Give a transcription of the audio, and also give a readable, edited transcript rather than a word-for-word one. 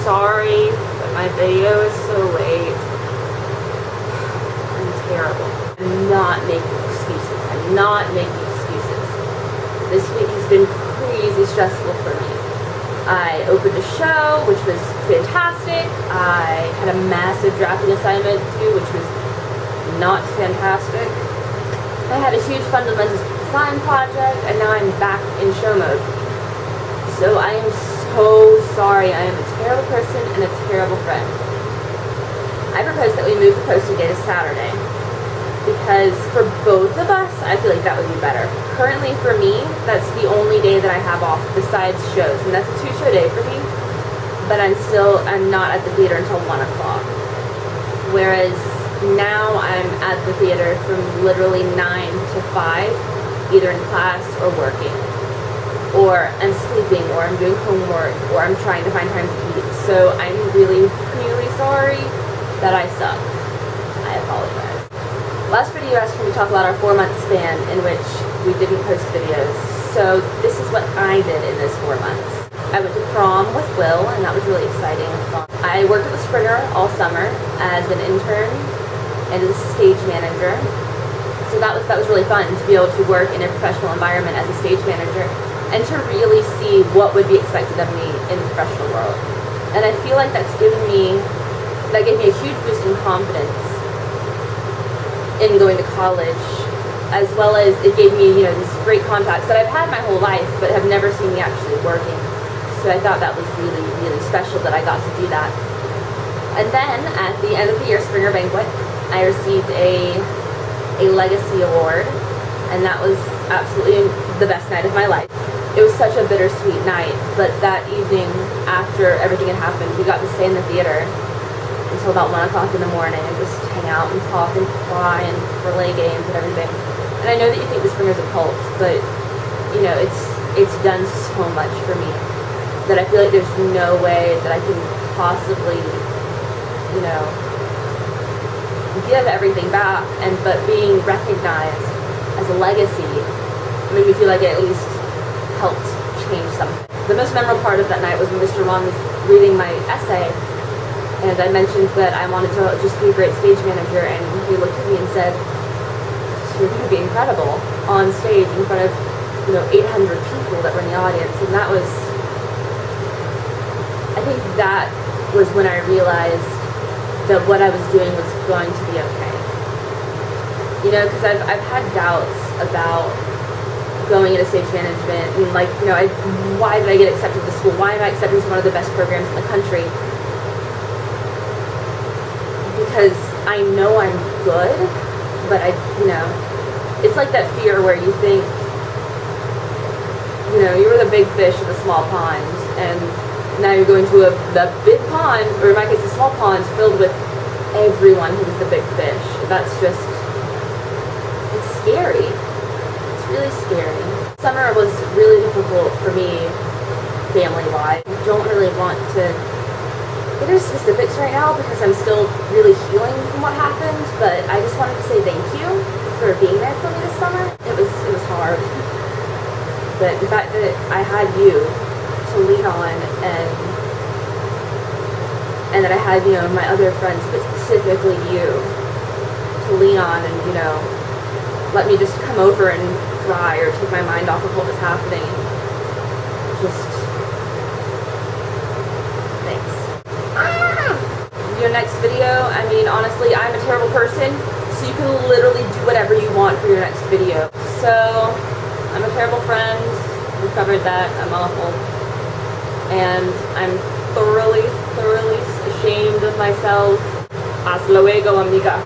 sorry, but my video is so late. I'm terrible. I'm not making excuses. I'm not making excuses. This week has been crazy stressful for me. I opened a show, which was fantastic. I had a massive drafting assignment to do, which was not fantastic. I had a huge fundamentals design project, and now I'm back in show mode. So I am so sorry. I am a terrible person and a terrible friend. I propose that we move the posting day to Saturday, because for both of us, I feel like that would be better. Currently for me, that's the only day that I have off besides shows, and that's a 2-show day for me, but I'm not at the theater until 1 o'clock. Whereas now I'm at the theater from literally 9 to 5, either in class or working, or I'm sleeping, or I'm doing homework, or I'm trying to find time to eat. So I'm really, really sorry that I suck. I apologize. Last video asked me to talk about our 4-month span in which we didn't post videos. So this is what I did in those 4 months. I went to prom with Will, and that was really exciting and fun. I worked at the Springer all summer as an intern and as a stage manager. So that was really fun to be able to work in a professional environment as a stage manager and to really see what would be expected of me in the professional world. And I feel like that gave me a huge boost in confidence in going to college, as well as it gave me, these great contacts that I've had my whole life, but have never seen me actually working. So I thought that was really, really special that I got to do that. And then at the end of the year Springer Banquet, I received a legacy award, and that was absolutely the best night of my life. It was such a bittersweet night, but that evening after everything had happened, we got to stay in the theater until about 1 o'clock in the morning and just hang out and talk and cry and relay games and everything. And I know that you think the Springer's a cult, but it's done so much for me that I feel like there's no way that I can possibly, give everything back. But being recognized as a legacy made me feel like it at least helped change something. The most memorable part of that night was when Mr. Ron was reading my essay, and I mentioned that I wanted to just be a great stage manager, and he looked at me and said, "You're going to be incredible on stage in front of 800 people that were in the audience." And I think that was when I realized that what I was doing was going to be okay. Because I've had doubts about going into stage management, and why did I get accepted to school? Why am I accepted to one of the best programs in the country? Because I know I'm good, but it's like that fear where you think, you were the big fish in a small pond, and now you're going to the big pond, or in my case, a small pond filled with everyone who's the big fish. It's scary. It's really scary. Summer was really difficult for me, family-wise. I don't really want to get into specifics right now because I'm still really healing from what happened, but I just wanted to say thank you for being there for me this summer. It was hard, but the fact that I had you to lean on, and that I had my other friends, but specifically you, to lean on and let me just come over and cry or take my mind off of what was happening. Just thanks. Your next video, honestly, I'm a terrible person, so you can literally do whatever you want for your next video. So I'm a terrible friend. We covered that. I'm awful. And I'm thoroughly ashamed of myself. Hasta luego, amiga.